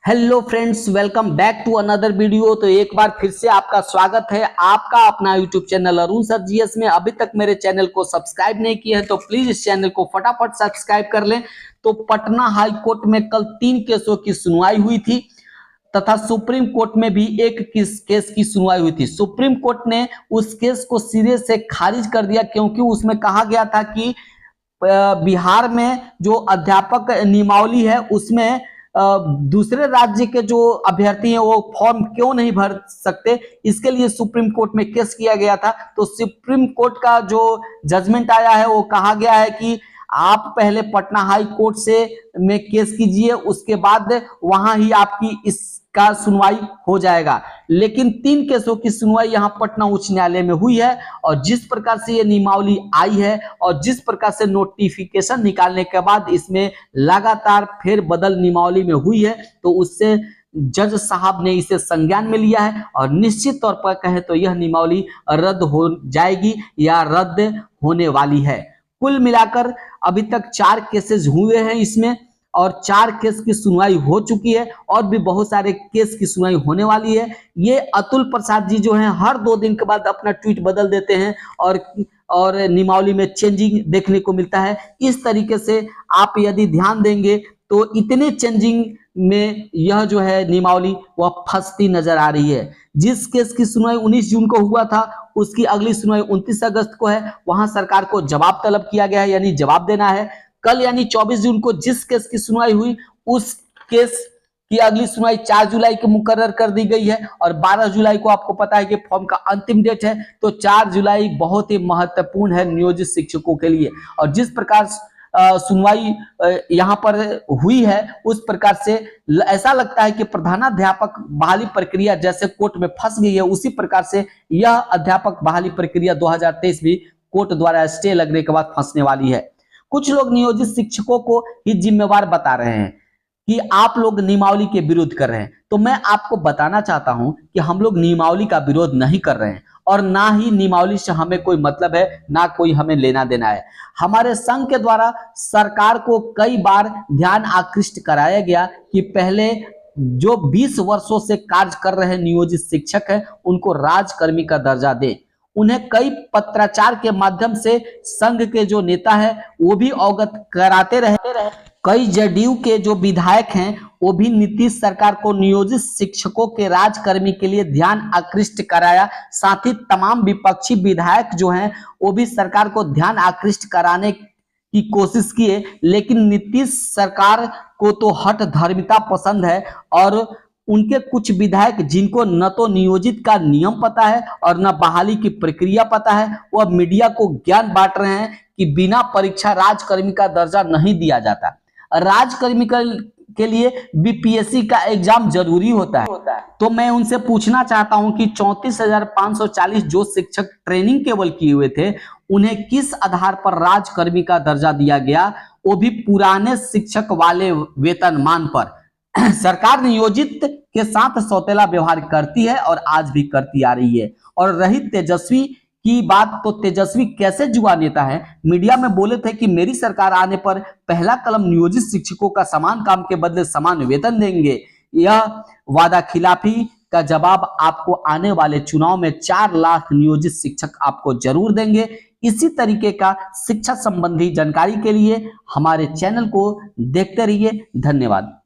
Hello friends, welcome back to another video. तो एक बार फिर से आपका स्वागत है आपका अपना YouTube channel Arun sir GS में। अभी तक मेरे चैनल को सब्सक्राइब नहीं किया है तो प्लीज इस चैनल को फटाफट सब्सक्राइब कर लें। तो पटना हाई कोर्ट में कल 3 केसों की सुनवाई हुई थी तथा सुप्रीम कोर्ट में भी एक केस की सुनवाई हुई थी। सुप्रीम कोर्ट ने उस केस को सिरे से खारिज कर दिया क्योंकि उसमें कहा गया था कि बिहार में जो अध्यापक नियमावली है उसमें दूसरे राज्य के जो अभ्यर्थी हैं वो फॉर्म क्यों नहीं भर सकते, इसके लिए सुप्रीम कोर्ट में केस किया गया था। तो सुप्रीम कोर्ट का जो जजमेंट आया है वो कहा गया है कि आप पहले पटना हाई कोर्ट से में केस कीजिए, उसके बाद वहां ही आपकी इसका सुनवाई हो जाएगा। लेकिन 3 केसों की सुनवाई यहां पटना उच्च न्यायालय में हुई है और जिस प्रकार से ये नियमावली आई है और जिस प्रकार से नोटिफिकेशन निकालने के बाद इसमें लगातार फेरबदल नियमावली में हुई है, तो उससे जज साहब ने इसे संज्ञान में लिया है और निश्चित तौर पर कहे तो यह नियमावली रद्द हो जाएगी या रद्द होने वाली है। कुल मिलाकर अभी तक 4 केसेस हुए हैं इसमें और 4 केस की सुनवाई हो चुकी है और भी बहुत सारे केस की सुनवाई होने वाली है। ये अतुल प्रसाद जी जो हैं हर 2 दिन के बाद अपना ट्वीट बदल देते हैं और नियमावली में चेंजिंग देखने को मिलता है। इस तरीके से आप यदि ध्यान देंगे तो इतने चेंजिंग में यह जो है नियमावली वह फंसती नजर आ रही है। जिस केस की सुनवाई 19 जून को हुआ था उसकी अगली सुनवाई 29 अगस्त को है। वहां सरकार को जवाब तलब किया गया है, यानी जवाब देना है। कल यानी 24 जून को जिस केस की सुनवाई हुई उस केस की अगली सुनवाई 4 जुलाई को मुकर्रर कर दी गई है और 12 जुलाई को आपको पता है कि फॉर्म का अंतिम डेट है। तो 4 जुलाई बहुत ही महत्वपूर्ण है नियोजित शिक्षकों के लिए। और जिस प्रकार सुनवाई यहाँ पर हुई है उस प्रकार से ऐसा लगता है कि प्रधानाध्यापक बहाली प्रक्रिया जैसे कोर्ट में फंस गई है, उसी प्रकार से यह अध्यापक बहाली प्रक्रिया 2023 भी कोर्ट द्वारा स्टे लगने के बाद फंसने वाली है। कुछ लोग नियोजित शिक्षकों को ही जिम्मेवार बता रहे हैं कि आप लोग नियमावली के विरोध कर रहे हैं। तो मैं आपको बताना चाहता हूं कि हम लोग नियमावली का विरोध नहीं कर रहे हैं और ना ही नियमावली से हमें कोई मतलब है, ना कोई हमें लेना देना है। हमारे संघ के द्वारा सरकार को कई बार ध्यान आकृष्ट कराया गया कि पहले जो 20 वर्षों से कार्य कर रहे नियोजित शिक्षक हैं उनको राजकर्मी का दर्जा दे। उन्हें कई पत्राचार के माध्यम से संघ के जो नेता है वो भी अवगत कराते रहे। कई जदयू के जो विधायक हैं वो भी नीतीश सरकार को नियोजित शिक्षकों के राजकर्मी के लिए ध्यान आकृष्ट कराया। साथ ही तमाम विपक्षी विधायक जो हैं वो भी सरकार को ध्यान आकृष्ट कराने की कोशिश किए, लेकिन नीतीश सरकार को तो हठ धर्मिता पसंद है और उनके कुछ विधायक जिनको न तो नियोजित का नियम पता है और न बहाली की प्रक्रिया पता है, वह मीडिया को ज्ञान बांट रहे हैं कि बिना परीक्षा राजकर्मी का दर्जा नहीं दिया जाता। राजकर्मी के लिए बीपीएससी का एग्जाम जरूरी होता है। तो मैं उनसे पूछना चाहता हूं कि 34,540 जो शिक्षक ट्रेनिंग केवल किए हुए थे उन्हें किस आधार पर राजकर्मी का दर्जा दिया गया, वो भी पुराने शिक्षक वाले वेतनमान पर। सरकार नियोजित के साथ सौतेला व्यवहार करती है और आज भी करती आ रही है। और रही तेजस्वी की बात, तो तेजस्वी कैसे जुआ नेता है। मीडिया में बोले थे कि मेरी सरकार आने पर पहला कलम नियोजित शिक्षकों का समान काम के बदले समान वेतन देंगे। यह वादा खिलाफी का जवाब आपको आने वाले चुनाव में 4 लाख नियोजित शिक्षक आपको जरूर देंगे। इसी तरीके का शिक्षा संबंधी जानकारी के लिए हमारे चैनल को देखते रहिए। धन्यवाद।